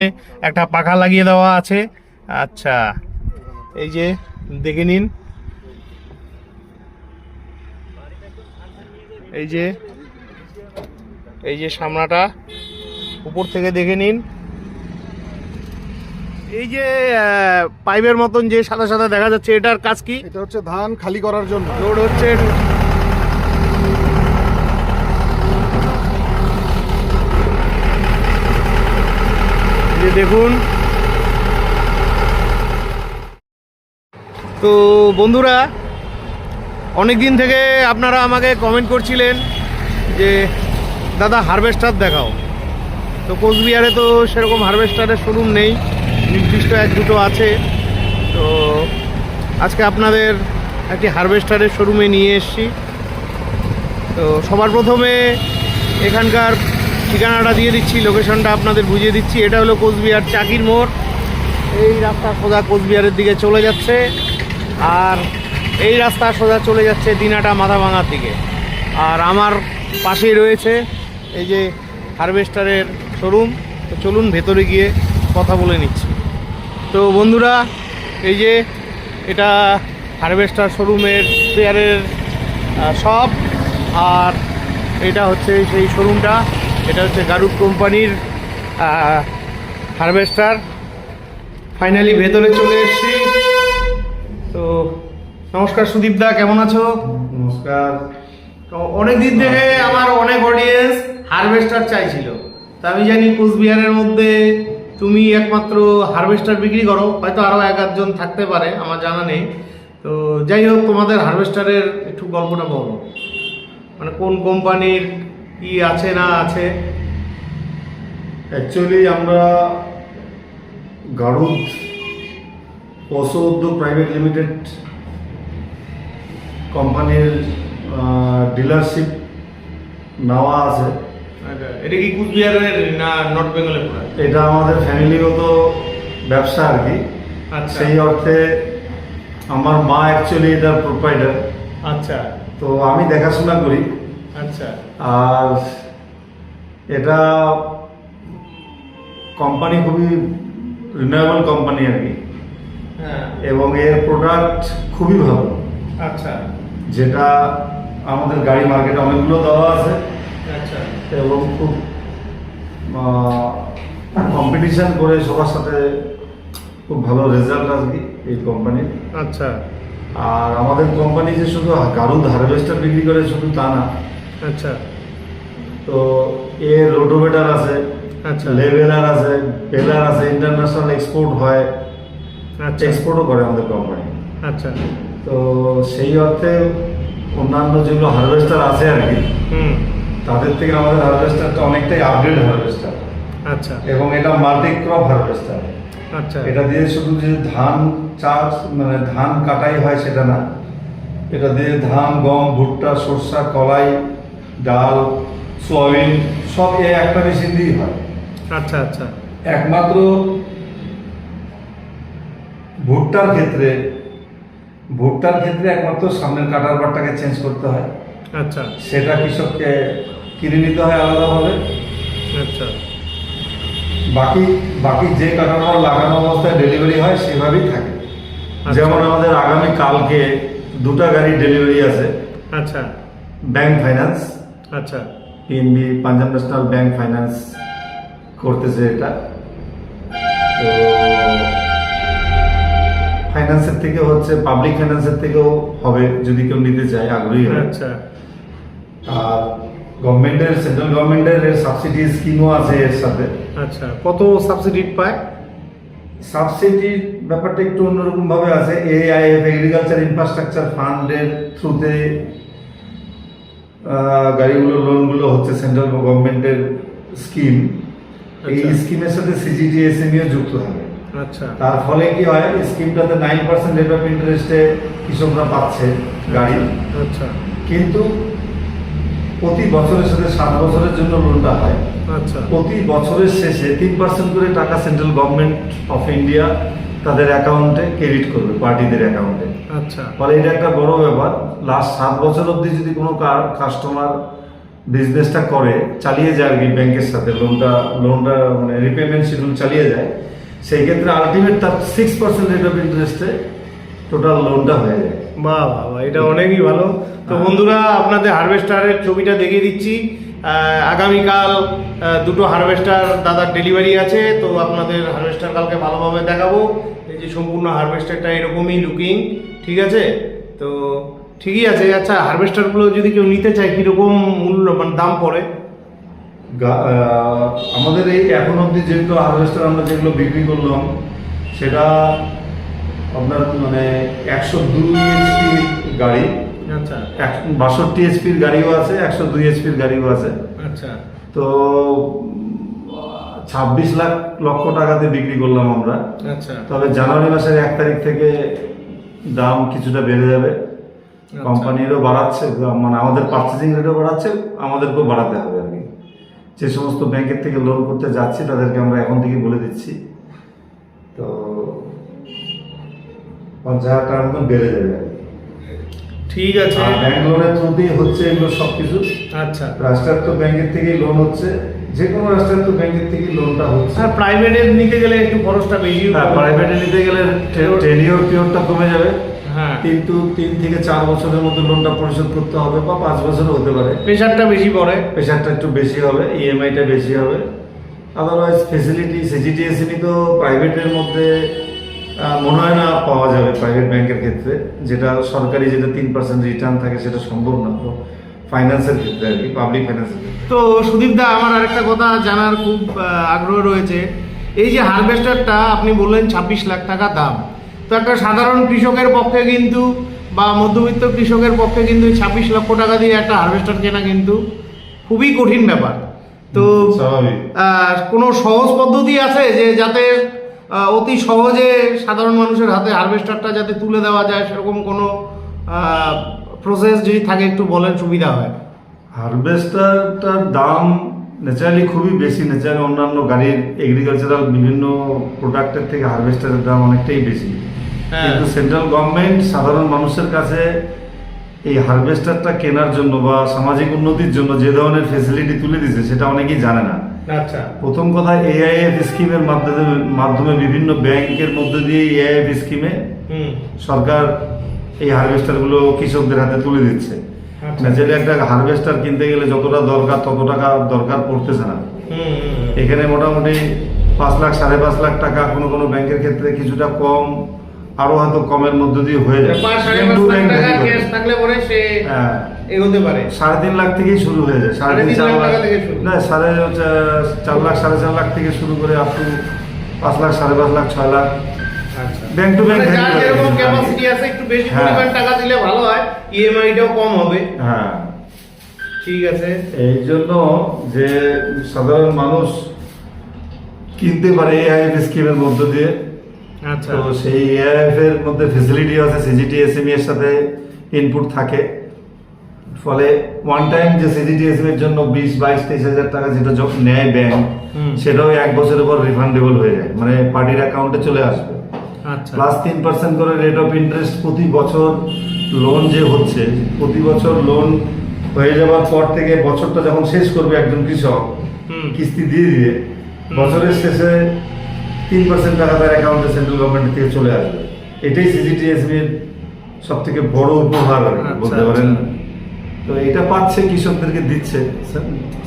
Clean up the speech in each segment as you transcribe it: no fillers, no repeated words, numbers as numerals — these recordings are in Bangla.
একটা পাখা লাগিয়ে দেওয়া আছে। আচ্ছা, এই যে দেখে নিন, এই যে সামনাটা উপর থেকে দেখে নিন। এই যে পাইপের মতন যে সাদা সাদা দেখা যাচ্ছে, এটার কাজ কি? এটা হচ্ছে ধান খালি করার জন্য লোড হচ্ছে। এই যে দেখুন, তো বন্ধুরা অনেক দিন থেকে আপনারা আমাকে কমেন্ট করছিলেন যে দাদা হারভেস্টার দেখাও। তো কোচবিহারে তো সেরকম হারভেস্টারের শোরুম নেই, নির্দিষ্ট এক দুটো আছে। তো আজকে আপনাদের একটি হারভেস্টারের শোরুমে নিয়ে এসেছি। তো সবার প্রথমে এখানকার ঠিকানাটা দিয়ে দিচ্ছি, লোকেশনটা আপনাদের বুঝিয়ে দিচ্ছি। এটা হলো কোচবিহার চাকির মোড়। এই রাস্তা সোজা কোচবিহারের দিকে চলে যাচ্ছে, আর এই রাস্তা সোজা চলে যাচ্ছে দিনাটা মাথাভাঙার দিকে। আর আমার পাশেই রয়েছে এই যে হারভেস্টারের শোরুম। তো চলুন ভেতরে গিয়ে কথা বলে নিচ্ছি। তো বন্ধুরা, এই যে এটা হারভেস্টার শোরুমের স্পেয়ারের শপ, আর এটা হচ্ছে সেই শোরুমটা। এটা হচ্ছে গারুড কোম্পানির হারভেস্টার। ফাইনালি ভেতরে চলে এসেছি। তো নমস্কার সুদীপ দা, কেমন আছো? নমস্কার। তো অনেক দিন থেকে আমার অনেক অডিয়েন্স হারভেস্টার চাইছিল। তা আমি জানি কোচবিহারের মধ্যে তুমি একমাত্র হারভেস্টার বিক্রি করো, হয়তো আরও এক আধজন থাকতে পারে, আমার জানা নেই। তো যাই হোক, তোমাদের হারভেস্টারের একটু গল্পটা বলো, মানে কোন কোম্পানির কি আছে না আছে। অ্যাকচুয়ালি আমরা গারুদ পশু উদ্যোগ প্রাইভেট লিমিটেড কোম্পানির ডিলারশিপ নেওয়া আছে। এটা কি কুচবিহারের না নর্থ বেঙ্গলের প্রোডাক্ট? এটা আমাদের ফ্যামিলিগত ব্যবসা আর কি। আচ্ছা, সেই অর্থে আমার মা অ্যাকচুয়ালি এটার প্রোপাইটার। আচ্ছা তো আমি দেখাশোনা করি। আচ্ছা আর এটা কোম্পানি খুবই রিনায়েবল কোম্পানি আর কি, হ্যাঁ, এবং এর প্রোডাক্ট খুবই ভালো। আচ্ছা যেটা আমাদের গাড়ি মার্কেটে অনেকগুলো দেওয়া আছে, আচ্ছা এবং খুব কম্পিটিশন করে সবার সাথে খুব ভালো রেজাল্ট আসবে এই কোম্পানির। আচ্ছা আর আমাদের কোম্পানি যে শুধু গারুদ হারভেস্টার বিক্রি করে শুধু তা না, আচ্ছা তো এর রোটোভেটার আছে, আচ্ছা লেভেলার আছে, বেলার আছে, ইন্টারন্যাশনাল এক্সপোর্ট হয়, আচ্ছা এক্সপোর্টও করে আমাদের কোম্পানি। আচ্ছা তো সেই অর্থে অন্যান্য যেগুলো হারভেস্টার আছে আর কি, হুম, তাদের থেকে আমাদের হারভেস্টারটা অনেকটাই আপডেট হারভেস্টার, আচ্ছা এবং এটা মাল্টি ক্রপ হারভেস্টার। আচ্ছা এটা দিয়ে শুধু যে ধান চাষ মানে ধান কাটাই হয় সেটা না, এটা দিয়ে ধান, গম, ভুট্টা, সরষা, কলাই, ডাল, সোয়াবিন সব এই একটা মেশিন দিয়েই হয়। আচ্ছা আচ্ছা একমাত্র ভুট্টার ক্ষেত্রে একমাত্র সামনের কাটার বারটাকে চেঞ্জ করতে হয়, আচ্ছা সেটা কৃষককে কিনে নিতে হয় আলাদাভাবে। আচ্ছা বাকি যে কাটার বার লাগানো অবস্থায় ডেলিভারি হয় সেভাবেই থাকে। আচ্ছা। যেমন আমাদের আগামী কালকে দুটা গাড়ি ডেলিভারি আছে, আচ্ছা ব্যাংক ফাইন্যান্স, আচ্ছা PNB Punjab national bank finance করতেছে এটা। তো ফাইন্যান্সের থেকে হচ্ছে পাবলিক ফাইন্যান্সের থেকেও হবে যদি কেউ নিতে চায়, আগ্রহী হয়। আচ্ছা আর গভর্নমেন্টের, সেন্ট্রাল গভর্নমেন্টের সাবসিডি স্কিমও আছে এর সাথে। আচ্ছা, কত সাবসিডি পায়? সাবসিডির ব্যাপারটা একটু অন্যরকম ভাবে আছে। AIF এগ্রিকালচার ইনফ্রাস্ট্রাকচার ফান্ডের থ্রুতে গাড়িগুলো লোনগুলো হচ্ছে সেন্ট্রাল গভর্নমেন্টের স্কিম। এই আচ্ছা। স্কিমের সাথে CGT SME যুক্ত হবে। আচ্ছা তার ফলে কি হয়, স্কিমটাতে 9% রেট অফ ইন্টারেস্টে কৃষকরা পাচ্ছে গাড়ি। আচ্ছা কিন্তু প্রতি বছরের সাথে 7 বছরের জন্য লোনটা হয়। আচ্ছা প্রতি বছরের শেষে 3% করে টাকা সেন্ট্রাল গভর্নমেন্ট অফ ইন্ডিয়া তাদের অ্যাকাউন্টে ক্রেডিট করবে, পার্টিদের অ্যাকাউন্টে। আচ্ছা ফলে এটা একটা বড় ব্যাপার। লাস্ট 7 বছর অবধি যদি কোনো কাস্টমার বিজনেসটা করে চালিয়ে যায় আর কি ব্যাংকের সাথে লোনটা মানে রিপেমেন্ট শিডিউল চালিয়ে যায়, সেই ক্ষেত্রে আলটিমেট তার 6% রেট অফ ইন্টারেস্টে টোটাল লোনটা হয়ে যায়। বাহ বাহ বাহ, এটা অনেকই ভালো। তো বন্ধুরা, আপনাদের হারভেস্টারের ছবিটা দেখিয়ে দিচ্ছি। আগামীকাল দুটো হারভেস্টার দাদার ডেলিভারি আছে, তো আপনাদের হারভেস্টার কালকে ভালোভাবে দেখাবো। এই যে সম্পূর্ণ হারভেস্টারটা এরকমই লুকিং, ঠিক আছে? তো ঠিকই আছে। আচ্ছা, হারভেস্টারগুলো যদি কেউ নিতে চায় কীরকম মূল্য মানে দাম পড়ে? আমাদের এই এখন অবধি যেগুলো হারভেস্টার আমরা যেগুলো বিক্রি করলাম সেটা আপনার মানে 102 এইচপির গাড়ি, আচ্ছা 62 এইচপির গাড়িও আছে, 102 এইচপির গাড়িও আছে। আচ্ছা। তো 26 লক্ষ টাকাতে বিক্রি করলাম আমরা। আচ্ছা। তবে জানুয়ারি মাসের 1 তারিখ থেকে দাম কিছুটা বেড়ে যাবে। কোম্পানিরও বাড়াচ্ছে, মানে আমাদের পার্চেসিং রেটও বাড়াচ্ছে, আমাদেরকেও বাড়াতে হবে আর কি। যে সমস্ত ব্যাংকের থেকে লোন করতে যাচ্ছি তাদেরকে আমরা এখন থেকে বলে দিচ্ছি, তো 50,000 টাকার মতন বেড়ে যাবে আর কি। ঠিক আছে। ব্যাংক লোনের থ্রুতেই হচ্ছে এগুলো সব কিছু। আচ্ছা। রাষ্ট্রায়ত্ত ব্যাংকের থেকেই লোন হচ্ছে, যে কোনো রাষ্ট্রায়ত্ত ব্যাংকের থেকেই লোনটা হচ্ছে। আর প্রাইভেটে নিতে গেলে একটু খরচটা বেশি। হ্যাঁ, প্রাইভেটে নিতে গেলে টেনিওর পিরিয়ডটা কমে যাবে। হ্যাঁ, কিন্তু 3 থেকে 4 বছরের মধ্যে লোনটা পরিশোধ করতে হবে, বা 5 বছরও হতে পারে। প্রেশারটা বেশি পড়ে, প্রেশারটা একটু বেশি হবে, ইএমআইটা বেশি হবে। আদারওয়াইজ ফেসিলিটি সিজিটিএসএমই তো প্রাইভেটের মধ্যে মনে হয় না পাওয়া যাবে প্রাইভেট ব্যাংকের ক্ষেত্রে, যেটা সরকারি যেটা 3% রিটার্ন থাকে সেটা সম্ভব না তো ফাইন্যান্সের ক্ষেত্রে আর কি, পাবলিক ফাইন্যান্সের ক্ষেত্রে। তো সুদীপ দা, আমার আরেকটা কথা জানার খুব আগ্রহ রয়েছে। এই যে হারভেস্টারটা আপনি বললেন 26 লাখ টাকা দাম, তো একটা সাধারণ কৃষকের পক্ষে কিন্তু বা মধ্যবিত্ত কৃষকের পক্ষে কিন্তু 26 লক্ষ টাকা দিয়ে একটা হারভেস্টার কেনা কিন্তু খুবই কঠিন ব্যাপার। তো স্বাভাবিক। কোনো সহজ পদ্ধতি আছে যে যাতে অতি সহজে সাধারণ মানুষের হাতে হারভেস্টারটা যাতে তুলে দেওয়া যায়, সেরকম কোনো প্রসেস যদি থাকে একটু বলেন, সুবিধা হয়। হারভেস্টারটার দাম ন্যাচারালি খুবই বেশি, ন্যাচারালি অন্যান্য গাড়ির এগ্রিকালচারাল বিভিন্ন প্রোডাক্টের থেকে হারভেস্টারের দাম অনেকটাই বেশি। কিন্তু সেন্ট্রাল গভর্নমেন্ট সাধারণ মানুষের কাছে এই হারভেস্টারটা কেনার জন্য বা সামাজিক উন্নতির জন্য যে ধরনের ফেসিলিটি তুলে দিয়েছে সেটা অনেকেই জানে না। আচ্ছা। প্রথম কথা, এআইএফ স্কিমের মাধ্যমে বিভিন্ন ব্যাংকের মধ্যে দিয়ে এআইএফ স্কিমে সরকার এই হারভেস্টারগুলো কৃষকদের হাতে তুলে দিচ্ছে। ন্যাচারালি একটা হারভেস্টার কিনতে গেলে যতটা দরকার তত টাকা দরকার পড়তেছে না। এখানে মোটামুটি 5 লাখ 5.5 লাখ টাকা কোনো কোনো ব্যাংকের ক্ষেত্রে কিছুটা কম, আরো হয়তো কমের মধ্যে দিয়ে হয়ে যায়। 5.5 লাখ টাকা ক্যাশ থাকলে পরে সে এগোতে পারে। 3.5 লাখ থেকেই শুরু হয়ে যায়, 3.5 লাখ থেকে শুরু। না, 4.5 লাখ 4.5 লাখ থেকে শুরু করে up to 5 lakh 5.5 lakh 6 lakh. Bank to bank যেরকম ক্যাপাসিটি আছে, একটু বেশি পরিমাণ টাকা দিলে ভালো হয়, ইএমআইটাও কম হবে। হ্যাঁ, ঠিক আছে। এই জন্য যে সাধারণ মানুষ কিনতে পারে এআইএফ স্কিমের মধ্য দিয়ে। আচ্ছা। তো সেই এআইএফ এর মধ্যে ফেসিলিটি আছে, সিজিটিএসএমই এর সাথে ইনপুট থাকে, ফলে ওয়ান টাইম যে সিজিটিএসএম এর জন্য 20-22-23 হাজার টাকা যেটা যখন নেয় ব্যাংক, সেটাও 1 বছরের পর রিফান্ডেবল হয়ে যায়, মানে পার্টির অ্যাকাউন্টে চলে আসবে। আচ্ছা। প্লাস 3% করে রেট অফ ইন্টারেস্ট প্রতি বছর লোন যে হচ্ছে, প্রতি বছর লোন হয়ে যাওয়ার পর থেকে বছরটা যখন শেষ করবে একজন কৃষক কিস্তি দিয়ে দিয়ে, বছরের শেষে 3% টাকা তার অ্যাকাউন্টে সেন্ট্রাল গভর্নমেন্ট থেকে চলে আসবে। এটাই সিজিটিএসএম সব থেকে বড় উপহার বলতে পারেন। তো এটা পাচ্ছে, কৃষকদেরকে দিচ্ছে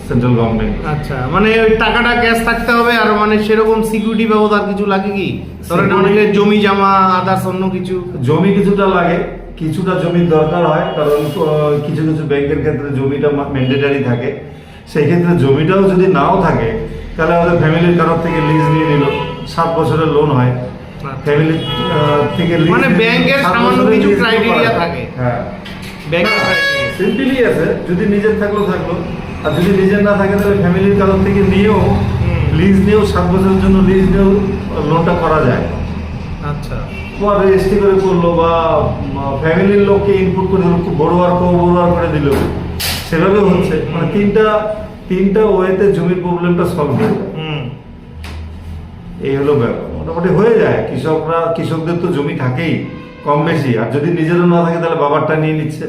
সেন্ট্রাল গভর্নমেন্ট। আচ্ছা, মানে ওই টাকাটা ক্যাশ থাকতে হবে, আর মানে সেরকম সিকিউরিটি বাবদ আর কিছু লাগে কি? ধরেন অনেকে জমি জমা আদার্স অন্য কিছু। জমি কিছুটা লাগে, কিছুটা জমির দরকার হয়, কারণ কিছু কিছু ব্যাংকের ক্ষেত্রে জমিটা ম্যান্ডেটারি থাকে। সেই ক্ষেত্রে জমিটাও যদি নাও থাকে, তাহলে আমাদের ফ্যামিলির কারোর থেকে লিজ নিয়ে নিল, 7 বছরের লোন হয় ফ্যামিলি থেকে। মানে ব্যাংকের সামান্য কিছু ক্রাইটেরিয়া থাকে। হ্যাঁ, ব্যাংকের ক্রাইটেরিয়া সিম্পলি আছে, যদি নিজের থাকলো, আর যদি নিজের না থাকে তাহলে ফ্যামিলির কারোর থেকে নিয়েও লিজ নিয়েও 7 বছরের জন্য লিজ নিয়েও লোনটা করা যায়। আচ্ছা। বা রেজিস্ট্রি করে করলো, বা ফ্যামিলির লোককে ইনপুট করে দিল, খুব বড়োয়ার করে দিল, সেভাবে হচ্ছে। মানে তিনটা ওয়েতে জমির প্রবলেমটা সলভ হয়ে যায়। এই হলো ব্যাপার, মোটামুটি হয়ে যায়। কৃষকদের তো জমি থাকেই কম বেশি, আর যদি নিজেরও না থাকে তাহলে বাবারটা নিয়ে নিচ্ছে,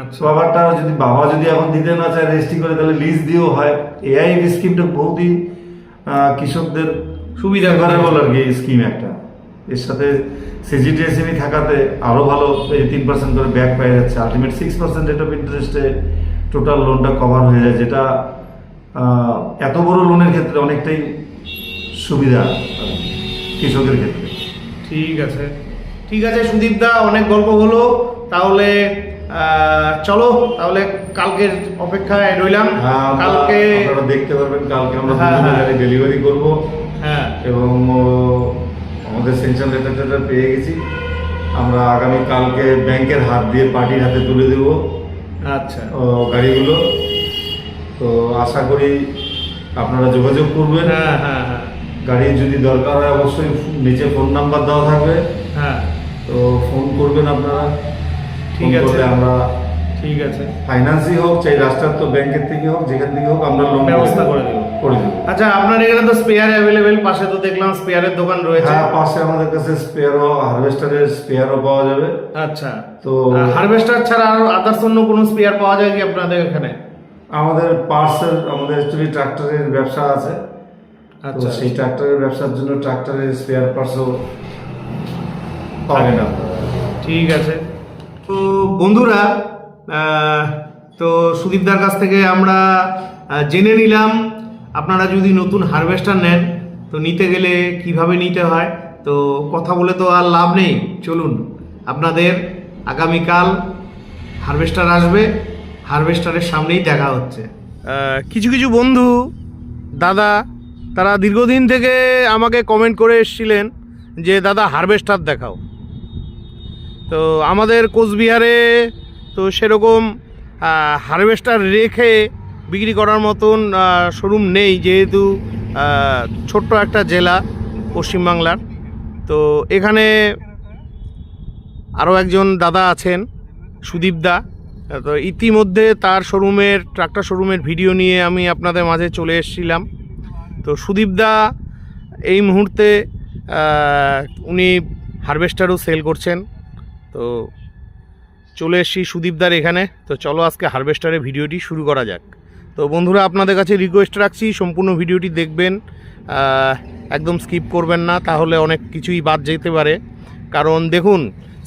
আচ্ছা কভারটা যদি বাবা যদি এখন দিতে না চায় রেজিস্ট্রি করে, তাহলে লিজ দিয়েও হয়। এআই স্কিমটা বহুতই কৃষকদের সুবিধা ফেভারেবল আর কি স্কিম একটা। এর সাথে সিজিটিএসএমই থাকাতে আরও ভালো, এই 3% করে ব্যাক পেয়ে যাচ্ছে। আলটিমেট 6% রেট অফ ইন্টারেস্টে টোটাল লোনটা কভার হয়ে যায়, যেটা এত বড় লোনের ক্ষেত্রে অনেকটাই সুবিধা কৃষকের ক্ষেত্রে। ঠিক আছে, ঠিক আছে সুদীপ দা, অনেক গল্প হলো। তাহলে চলো, তাহলে কালকের অপেক্ষায় রইলাম। কালকে আপনারা দেখতে পারবেন, কালকে আমরা হ্যাঁ, হ্যাঁ। গাড়ি ডেলিভারি করব। হ্যাঁ, এবং আমাদের সেনশন লেটারটা পেয়ে গেছি, আমরা আগামী কালকে ব্যাংকের হাত দিয়ে পার্টির হাতে তুলে দেব আচ্ছা গাড়িগুলো। তো আশা করি আপনারা যোগাযোগ করবেন। হ্যাঁ হ্যাঁ হ্যাঁ গাড়ি যদি দরকার হয় অবশ্যই নিচে ফোন নাম্বার দেওয়া থাকবে, হ্যাঁ, তো ফোন করবেন আপনারা। ঠিক ফোন আছে। করলে আমরা ঠিক আছে, ফাইন্যান্সই হোক চাই রাষ্ট্রায়ত্ত ব্যাংকের থেকে হোক, যেখান থেকে হোক আমরা লোন ব্যবস্থা করে দেবো। করে দেবো। আচ্ছা, আপনার এখানে তো স্পেয়ার অ্যাভেলেবেল, পাশে তো দেখলাম স্পেয়ারের দোকান রয়েছে। হ্যাঁ, পাশে আমাদের কাছে স্পেয়ারও, হারভেস্টারের স্পেয়ারও পাওয়া যাবে। আচ্ছা, তো হারভেস্টার ছাড়া আর আদার্স অন্য কোনো স্পেয়ার পাওয়া যায় কি আপনাদের এখানে? আমাদের পার্টসের, আমাদের অ্যাকচুয়ালি ট্রাক্টরের ব্যবসা আছে। তো আচ্ছা, সেই ট্রাক্টরের ব্যবসার জন্য ট্রাক্টরের স্পেয়ার পার্টসও পাবেন আপনারা। ঠিক আছে। তো বন্ধুরা, তো সুদীপদার কাছ থেকে আমরা জেনে নিলাম আপনারা যদি নতুন হারভেস্টার নেন তো নিতে গেলে কিভাবে নিতে হয়। তো কথা বলে তো আর লাভ নেই, চলুন আপনাদের আগামীকাল হারভেস্টার আসবে, হারভেস্টারের সামনেই দেখা হচ্ছে। কিছু কিছু বন্ধু দাদা তারা দীর্ঘদিন থেকে আমাকে কমেন্ট করে এসেছিলেন যে দাদা হারভেস্টার দেখাও। তো আমাদের কোচবিহারে তো সেরকম হারভেস্টার রেখে বিক্রি করার মতন শোরুম নেই, যেহেতু ছোট্ট একটা জেলা পশ্চিমবাংলার। তো এখানে আরও একজন দাদা আছেন সুদীপ দা, তো ইতিমধ্যে তার শোরুমের, ট্রাক্টর শোরুমের ভিডিও নিয়ে আমি আপনাদের মাঝে চলে এসেছিলাম। তো সুদীপ দা এই মুহূর্তে উনি হারভেস্টারও সেল করছেন। তো চলে এসেছি সুদীপদার এখানে। তো চলো আজকে হারভেস্টারের ভিডিওটি শুরু করা যাক। তো বন্ধুরা, আপনাদের কাছে রিকোয়েস্ট রাখছি সম্পূর্ণ ভিডিওটি দেখবেন, একদম স্কিপ করবেন না, তাহলে অনেক কিছুই বাদ যেতে পারে। কারণ দেখুন,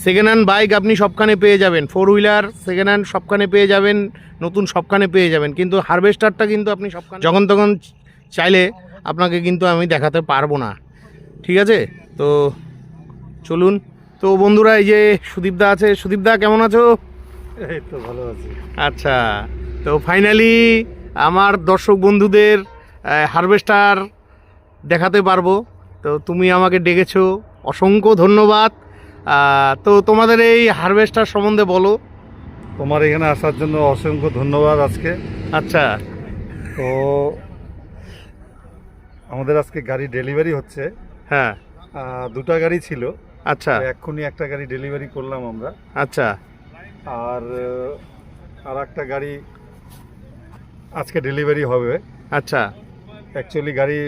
সেকেন্ড হ্যান্ড বাইক আপনি সবখানে পেয়ে যাবেন, 4 হুইলার সেকেন্ড হ্যান্ড সবখানে পেয়ে যাবেন, নতুন সবখানে পেয়ে যাবেন, কিন্তু হারভেস্টারটা কিন্তু আপনি সবখানে যখন তখন চাইলে আপনাকে কিন্তু আমি দেখাতে পারবো না। ঠিক আছে, তো চলুন। তো বন্ধুরা, এই যে সুদীপদা আছে। সুদীপদা কেমন আছো? এই তো ভালো আছি। আচ্ছা, তো ফাইনালি আমার দর্শক বন্ধুদের হারভেস্টার দেখাতে পারবো। তো তুমি আমাকে ডেকেছো, অসংখ্য ধন্যবাদ। তো তোমাদের এই হারভেস্টার সম্বন্ধে বলো। তোমার এখানে আসার জন্য অসংখ্য ধন্যবাদ আজকে। আচ্ছা, তো আমাদের আজকে গাড়ি ডেলিভারি হচ্ছে। হ্যাঁ, দুটা গাড়ি ছিল। আচ্ছা এক্ষুনি একটা গাড়ি ডেলিভারি করলাম আমরা। আচ্ছা আর একটা গাড়ি আজকে ডেলিভারি হবে। আচ্ছা, অ্যাকচুয়ালি গাড়ি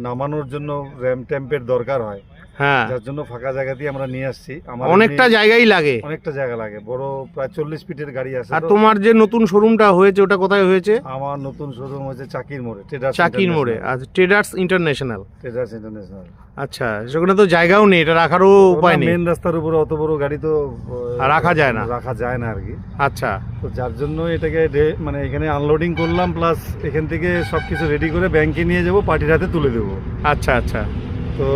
নামানোর জন্য র্যাম ট্যাম্পের দরকার হয়, হ্যাঁ, যার জন্য ফাঁকা জায়গা দিয়ে আমরা নিয়ে আসছি। আমার অনেকটা জায়গাই লাগে। অনেকটা জায়গা লাগে, বড় প্রায় 40 ফিটের গাড়ি আছে। আর তোমার যে নতুন শোরুমটা হয়েছে ওটা কোথায় হয়েছে? আমার নতুন শোরুম হয়েছে চাকির মোড়ে, চাকির মোড়ে। আচ্ছা, ট্রেডার্স ইন্টারন্যাশনাল। Traders international. আচ্ছা, সেখানে তো জায়গাও নেই, এটা রাখারও উপায় নেই। মেন রাস্তার উপরে অত বড় গাড়ি তো রাখা যায় না আর কি। আচ্ছা, তো যার জন্য এটাকে মানে এখানে আনলোডিং করলাম, প্লাস এখান থেকে সবকিছু রেডি করে ব্যাংকে নিয়ে যাব, পার্টির হাতে তুলে দেবো। আচ্ছা আচ্ছা। তো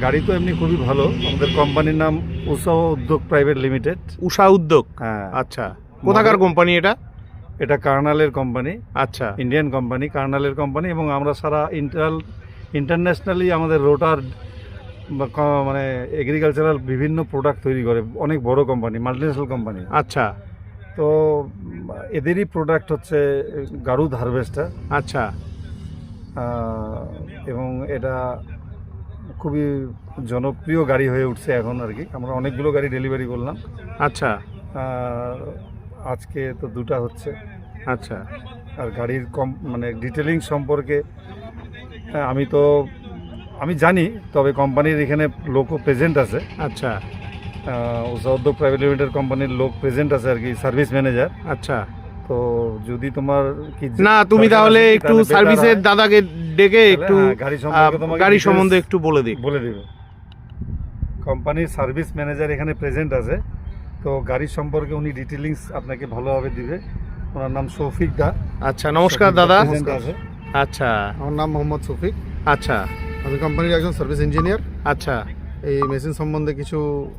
গাড়ি তো এমনি খুবই ভালো। আমাদের কোম্পানির নাম উষা উদ্যোগ প্রাইভেট লিমিটেড। উষা উদ্যোগ, হ্যাঁ। আচ্ছা, কোথাকার কোম্পানি এটা? এটা কার্নালের কোম্পানি, আচ্ছা, ইন্ডিয়ান কোম্পানি, কার্নালের কোম্পানি। এবং আমরা সারা ইন্টারন্যাশনালি আমাদের রোটার মানে এগ্রিকালচারাল বিভিন্ন প্রোডাক্ট তৈরি করে, অনেক বড় কোম্পানি, মাল্টিন্যাশনাল কোম্পানি। আচ্ছা, তো এদেরই প্রোডাক্ট হচ্ছে গারুদ হারভেস্টার। আচ্ছা, এবং এটা খুবই জনপ্রিয় গাড়ি হয়ে উঠছে এখন আর কি। আমরা অনেকগুলো গাড়ি ডেলিভারি করলাম। আচ্ছা, আজকে তো দুটা হচ্ছে। আচ্ছা, আর গাড়ির মানে ডিটেলিং সম্পর্কে আমি জানি, তবে কোম্পানির এখানে লোকও প্রেজেন্ট আছে। আচ্ছা, উষা উদ্যোগ প্রাইভেট লিমিটেড কোম্পানির লোক প্রেজেন্ট আছে আর কি, সার্ভিস ম্যানেজার। আচ্ছা, তো যদি তোমার কি না তুমি তাহলে একটু তাহলে better সার্ভিসের হয়। দাদাকে ডেকে তাহলে, একটু হ্যাঁ, গাড়ি সম্পর্কে তোমাকে গাড়ি details সম্বন্ধে একটু বলে দিই। বলে দিবে। কোম্পানির সার্ভিস ম্যানেজার এখানে প্রেজেন্ট আছে, তো গাড়ির সম্পর্কে উনি ডিটেলিংস আপনাকে ভালোভাবে দিবে। ওনার নাম শফিক দা। আচ্ছা, নমস্কার দাদা। present আছে। আচ্ছা আমার নাম মোহাম্মদ শফিক। আচ্ছা আমি কোম্পানির একজন সার্ভিস ইঞ্জিনিয়ার। আচ্ছা এই মেশিন সম্বন্ধে কিছু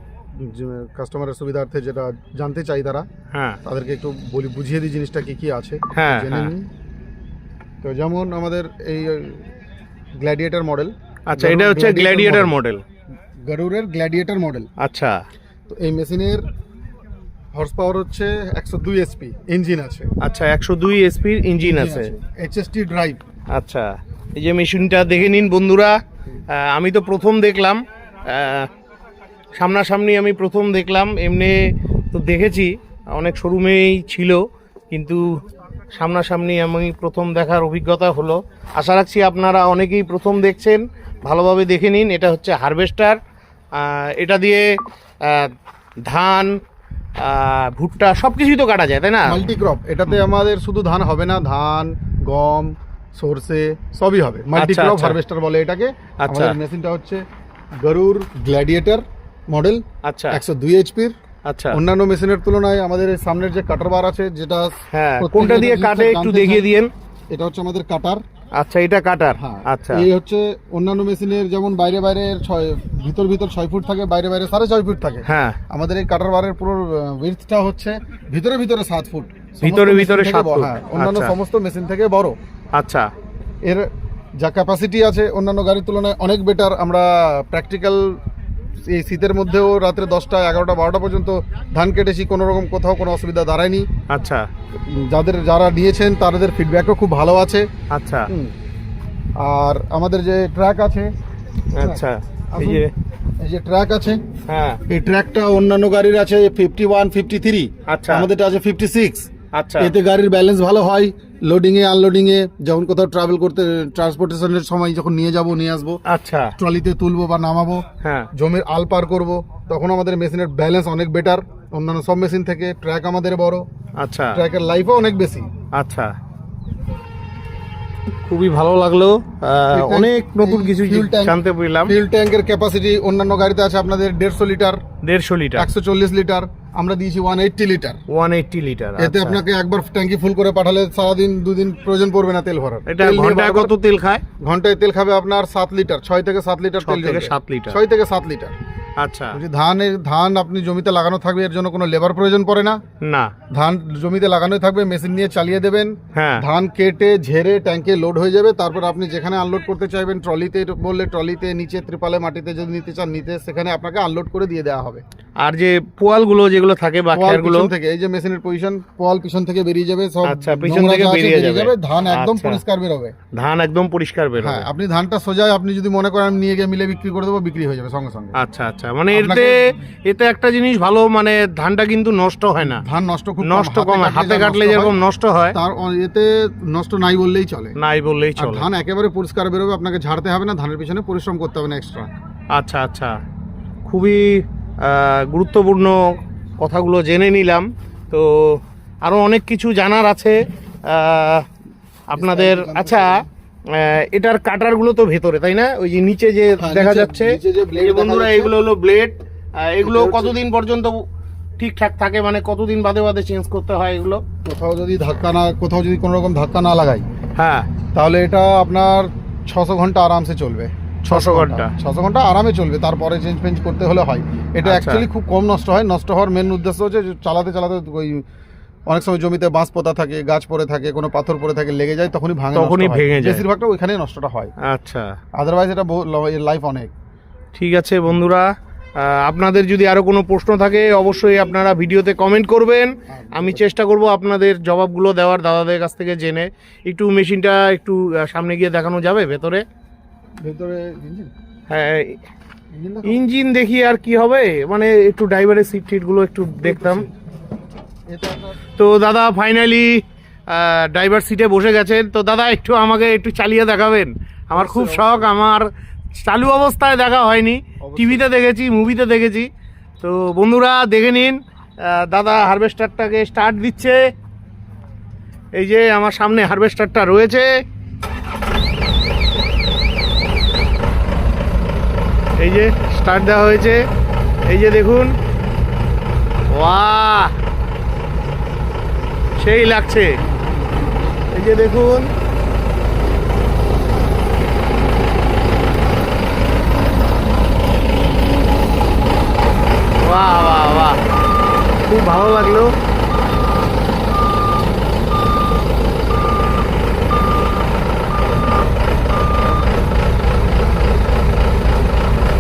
কাস্টমারের সুবিধার্থে যেটা জানতে চাই তারা, হ্যাঁ তাদেরকে একটু বুঝিয়ে দিই জিনিসটা কি কি আছে হ্যাঁ জেনে হ্যাঁ। নিন। তো যেমন আমাদের এই গ্ল্যাডিয়েটর মডেল। আচ্ছা, এটা হচ্ছে গ্ল্যাডিয়েটর মডেল। গরুরের গ্ল্যাডিয়েটর মডেল। আচ্ছা তো এই মেশিনের হর্স পাওয়ার হচ্ছে 102 এসপি, ইঞ্জিন আছে। আচ্ছা, 102 এসপির ইঞ্জিন আছে। HST drive. আচ্ছা, এই যে মেশিনটা দেখে নিন বন্ধুরা। আমি তো প্রথম দেখলাম, সামনাসামনি আমি প্রথম দেখলাম। এমনি তো দেখেছি, অনেক শোরুমেই ছিল, কিন্তু সামনাসামনি আমি প্রথম দেখার অভিজ্ঞতা হলো। আশা রাখছি আপনারা অনেকেই প্রথম দেখছেন, ভালোভাবে দেখে নিন। এটা হচ্ছে হারভেস্টার। এটা দিয়ে ধান, ভুট্টা সব কিছুই তো কাটা যায়, তাই না? মাল্টিক্রপ। এটাতে আমাদের শুধু ধান হবে না, ধান, গম, সরষে সবই হবে। মাল্টিক্রপ আচ্ছা। হারভেস্টার বলে এটাকে। আচ্ছা। আমাদের মেশিনটা হচ্ছে গরুর গ্ল্যাডিয়েটর মডেল, আচ্ছা 102 এইচপির। আচ্ছা অন্যান্য মেশিনের তুলনায় আমাদের এই সামনের যে কাটার বার আছে, যেটা হ্যাঁ, প্রত্যেকে কোনটা দিয়ে জিনিসটা কাটে একটু জানতে দেখিয়ে চায়, দিয়েন। এটা হচ্ছে আমাদের কাটার। আচ্ছা, এটা কাটার। হ্যাঁ, আচ্ছা এই হচ্ছে অন্যান্য মেশিনের যেমন বাইরে বাইরে ভিতর 6 ফুট থাকে, বাইরে বাইরে 6.5 ফুট থাকে। হ্যাঁ, আমাদের এই কাটার বারের পুরো উইডথটা হচ্ছে ভিতরে 7 ফুট। ভিতরে সমস্ত মেশিন থেকে 7 ফুট। হ্যাঁ, অন্যান্য আচ্ছা। সমস্ত মেশিন থেকে বড়। আচ্ছা এর যা ক্যাপাসিটি আছে অন্যান্য গাড়ির তুলনায় অনেক বেটার। আমরা প্র্যাকটিক্যাল এই শীতের মধ্যেও রাত্রে 10টা, 11টা, 12টা পর্যন্ত ধান কেটেছি, কোনো রকম কোথাও কোনো অসুবিধা দাঁড়ায়নি। আচ্ছা যারা নিয়েছেন তাদের ফিডব্যাকও খুব ভালো আছে। আচ্ছা আর আমাদের যে ট্র্যাক আছে, আচ্ছা, এই আসুন। যে এই যে ট্র্যাক আছে, হ্যাঁ এই ট্র্যাকটা অন্যান্য গাড়ির আছে 51, 53, আচ্ছা আমাদেরটা আছে 56। আচ্ছা এতে গাড়ির ব্যালেন্স ভালো হয়, লোডিংয়ে আনলোডিংয়ে, যখন কোথাও ট্রাভেল করতে, ট্রান্সপোর্টেশনের সময় যখন নিয়ে আসবো, আচ্ছা ট্রলিতে তুলবো বা নামাবো, হ্যাঁ জমির আল পার করবো, তখন আমাদের মেশিনের ব্যালেন্স অনেক বেটার অন্যান্য সব মেশিন থেকে। ট্র্যাক আমাদের বড়, আচ্ছা ট্র্যাকের লাইফও অনেক বেশি। আচ্ছা, খুবই ভালো লাগলো। অনেক নতুন কিছু জানতে পারলাম। ফিউল ট্যাঙ্কের ক্যাপাসিটি অন্যান্য গাড়িতে আছে আপনাদের 150 লিটার, 150 লিটার, 140 লিটার, আমরা দিয়েছি 180 লিটার। 180 লিটার। এতে আপনাকে একবার ট্যাঙ্কি ফুল করে পাঠালে সারাদিন 2 দিন প্রয়োজন পড়বে না তেল ভরার। এটা তেল নিয়ে ঘন্টায় বারবার- কত তেল খায়? ঘন্টায় তেল খাবে আপনার 7 লিটার, 6 থেকে 7 লিটার 6 তেল থেকে জ্বলবে। 7 লিটার। 6 থেকে 7 লিটার। আচ্ছা, বলছি, ধান আপনি জমিতে লাগানো থাকবে, এর জন্য কোনো লেবার প্রয়োজন পড়ে না। না, ধান জমিতে লাগানোই থাকবে, মেশিন নিয়ে চালিয়ে দেবেন, হ্যাঁ ধান কেটে ঝেড়ে ট্যাঙ্কে লোড হয়ে যাবে। তারপর আপনি যেখানে আনলোড করতে চাইবেন, ট্রলিতে বললে ট্রলিতে, নিচে ত্রিপালে মাটিতে যদি নিতে চান নিতে, সেখানে আপনাকে আনলোড করে দিয়ে দেওয়া হবে। আর যে পোয়ালগুলো যেগুলো থাকে বা পোয়াল খেরগুলো, পিছন থেকে, এই যে মেশিনের পজিশন, পোয়াল পিছন থেকে বেরিয়ে যাবে, সব আচ্ছা, পিছন নোংরা থেকে যা আছে বেরিয়ে যাবে। ধান একদম আচ্ছা। পরিষ্কার বেরোবে। ধান একদম পরিষ্কার বের হ্যাঁ, হবে। আপনি ধানটা সোজা, আপনি যদি মনে করেন আমি নিয়ে গিয়ে মিলে বিক্রি করে দেবো, বিক্রি হয়ে যাবে সঙ্গে সঙ্গে। আচ্ছা আচ্ছা, মানে এতে একটা জিনিস ভালো, মানে ধানটা কিন্তু নষ্ট হয় না। ধান নষ্ট খুব নষ্ট কম হয়, হাতে যা কাটলে নষ্ট যেরকম হয়, নষ্ট হয়, তার এতে নষ্ট নাই বললেই চলে। নাই বললেই আর চলে। ধান একেবারে পরিষ্কার বেরোবে, আপনাকে ঝাড়তে হবে না, ধানের পিছনে পরিশ্রম করতে হবে না এক্সট্রা। আচ্ছা আচ্ছা, খুবই গুরুত্বপূর্ণ কথাগুলো জেনে নিলাম। তো আরও অনেক কিছু জানার আছে আপনাদের। আচ্ছা, এটার কাটারগুলো তো ভেতরে, তাই না? ওই যে নিচে যে হ্যাঁ, দেখা নিচে- যাচ্ছে, নিচে যে blade এই যে বন্ধুরা, দেখা যাচ্ছে, এগুলো হলো ব্লেড। এগুলো এটা হচ্ছে- কতদিন পর্যন্ত ঠিকঠাক থাকে, মানে কতদিন বাদে বাদে চেঞ্জ করতে হয় এগুলো? কোথাও যদি কোনো রকম ধাক্কা না লাগাই, হ্যাঁ, তাহলে এটা আপনার 600 ঘন্টা আরামসে চলবে। 600 ঘন্টা। 600 ঘন্টা আরামে চলবে, তারপরে চেঞ্জ করতে হলে হয়। এটা আচ্ছা। অ্যাকচুয়ালি খুব কম নষ্ট হয়। নষ্ট হওয়ার মেন উদ্দেশ্য হচ্ছে যে চালাতে চালাতে ওই অনেক সময় জমিতে বাঁশ পোতা থাকে, গাছ পড়ে থাকে, কোনো পাথর পড়ে থাকে, লেগে যায়, তখনই তখনই ভেঙে যায়। বেশিরভাগটা ওইখানেই নষ্টটা হয়। আচ্ছা, আদারওয়াইজ এটা লাইফ অনেক। ঠিক আছে বন্ধুরা, আপনাদের যদি আরও কোনো প্রশ্ন থাকে অবশ্যই আপনারা ভিডিওতে কমেন্ট করবেন। আমি চেষ্টা করব আপনাদের জবাবগুলো দেওয়ার দাদাদের কাছ থেকে জেনে। একটু মেশিনটা একটু সামনে গিয়ে দেখানো যাবে ভেতরে? ভেতরে ইঞ্জিন হ্যাঁ, ইঞ্জিন দেখি আর কি হবে, মানে একটু ড্রাইভারের সিট টিটগুলো একটু দেখতাম। তো দাদা ফাইনালি ড্রাইভার সিটে বসে গেছেন। তো দাদা একটু আমাকে একটু চালিয়ে দেখাবেন? আমার খুব শখ, আমার চালু অবস্থায় দেখা হয়নি, টিভিতে দেখেছি, মুভিতে দেখেছি। তো বন্ধুরা দেখে নিন, দাদা হারভেস্টারটাকে স্টার্ট দিচ্ছে। এই যে আমার সামনে হারভেস্টারটা রয়েছে, এই যে স্টার্ট দেওয়া হয়েছে। এই যে দেখুন, বাহ সেই লাগছে। এই যে দেখুন, বাহ বাহ বাহ, খুব ভালো লাগলো।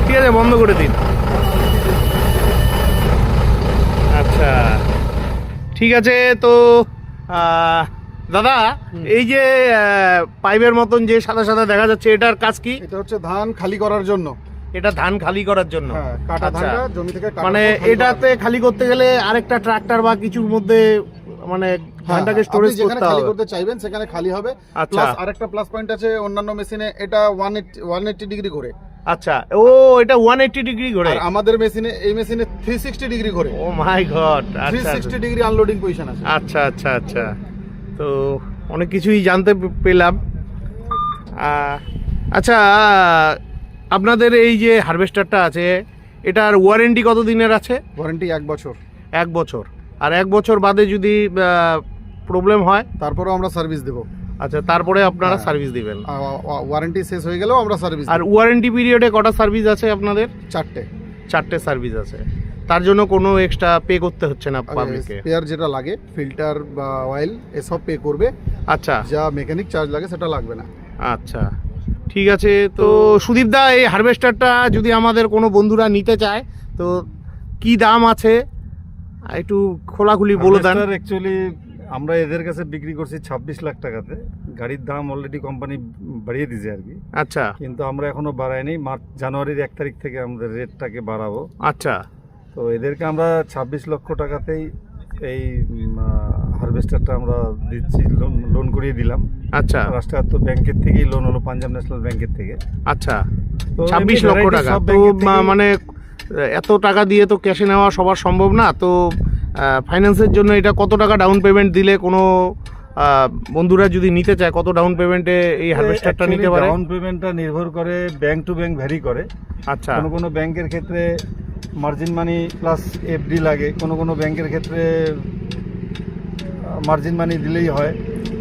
ঠিক আছে, বন্ধ করে দিন। আচ্ছা ঠিক আছে। তো দাদা, এই যে পাইপের মতন যে সাদা সাদা দেখা যাচ্ছে, এটার কাজ কি? এটা হচ্ছে ধান খালি করার জন্য। এটা ধান খালি করার জন্য? হ্যাঁ, কাটা আচ্ছা। ধানটা জমি থেকে কাটার মানে পর খালি এটাতে খালি করতে গেলে আরেকটা ট্রাক্টর বা কিছুর মধ্যে মানে ধানটাকে স্টোরেজ করতে খালি হবে। করতে চাইবেন সেখানে খালি হবে। আচ্ছা। প্লাস আরেকটা প্লাস পয়েন্ট আছে অন্যান্য মেশিনে, এটা 180 ডিগ্রি করে। আচ্ছা, ও এটা 180 ডিগ্রি ঘোরে। আর আমাদের মেশিনে, এই মেশিনে 360 ডিগ্রি করে। ও মাই গড। আচ্ছা 360 ডিগ্রি আনলোডিং পজিশন আছে। আচ্ছা আচ্ছা আচ্ছা। তো অনেক কিছুই জানতে পেলাম। আচ্ছা, আপনাদের এই যে হারভেস্টারটা আছে, এটার ওয়ারেন্টি কত দিনের আছে? ওয়ারেন্টি 1 বছর। 1 বছর। আর 1 বছর বাদে যদি প্রবলেম হয়? তারপরেও আমরা সার্ভিস দেব। আচ্ছা, তারপরে আপনারা হ্যাঁ। সার্ভিস দিবেন। ওয়ারেন্টি শেষ হয়ে গেলেও আমরা সার্ভিস। আর ওয়ারেন্টি পিরিয়ডে কটা সার্ভিস আছে আপনাদের? 4টে সার্ভিস আছে। তার জন্য কোনো এক্সট্রা পে করতে হচ্ছে না পাবলিককে? স্পেয়ার যেটা লাগে, ফিল্টার বা অয়েল, এসব পে করবে। আচ্ছা। যা মেকানিক চার্জ লাগে সেটা লাগবে না। আচ্ছা ঠিক আছে। তো সুদীপ দা, এই হারভেস্টারটা যদি আমাদের কোনো বন্ধুরা নিতে চায়, তো কি দাম আছে একটু খোলাখুলি বলে দেন। অ্যাকচুয়ালি আমরা এদের কাছে বিক্রি করছি 26 লাখ টাকাতে। গাড়ির দাম অলরেডি কোম্পানি বাড়িয়ে দিয়েছে আর কি। আচ্ছা। কিন্তু আমরা এখনো বাড়াইনি। জানুয়ারির 1 তারিখ থেকে আমাদের রেটটাকে বাড়াবো। আচ্ছা। তো এদেরকে আমরা 26 লক্ষ টাকাতেই এই হারভেস্টারটা আমরা দিচ্ছি, লোন করিয়ে দিলাম। আচ্ছা। রাষ্ট্রায়ত্ত ব্যাংকের থেকেই লোন হলো, পাঞ্জাব ন্যাশনাল ব্যাংকের থেকে। আচ্ছা, তো 26 লক্ষ variety টাকা সব তো ব্যাংকের থেকেই- মানে এত টাকা দিয়ে তো ক্যাশে নেওয়া সবার সম্ভব না। তো ফাইন্যান্সের জন্য এটা কত টাকা ডাউন পেমেন্ট দিলে কোনো বন্ধুরা যদি নিতে চায়, কত ডাউন পেমেন্টে এই হারভেস্টারটা নিতে পারে? ডাউন পেমেন্টটা নির্ভর করে, ব্যাংক টু ব্যাংক ভ্যারি করে। আচ্ছা। কোনো ব্যাংকের ক্ষেত্রে মার্জিন মানি প্লাস এফডি লাগে, কোনো ব্যাংকের ক্ষেত্রে মার্জিন মানি দিলেই হয়।